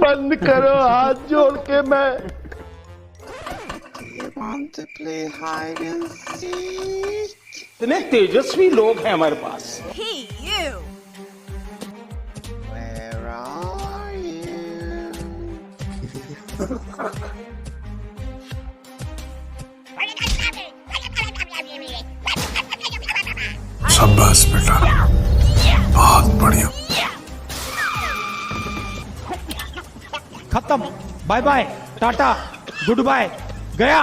बंद करो हाथ जोड़ के मैं Want to play hide and seek? इतने तेजस्वी लोग हैं हमारे पास. Hey, you! Where are you? शाबाश बेटा, बहुत बढ़िया. खत्म. Bye bye, tata, goodbye, गया.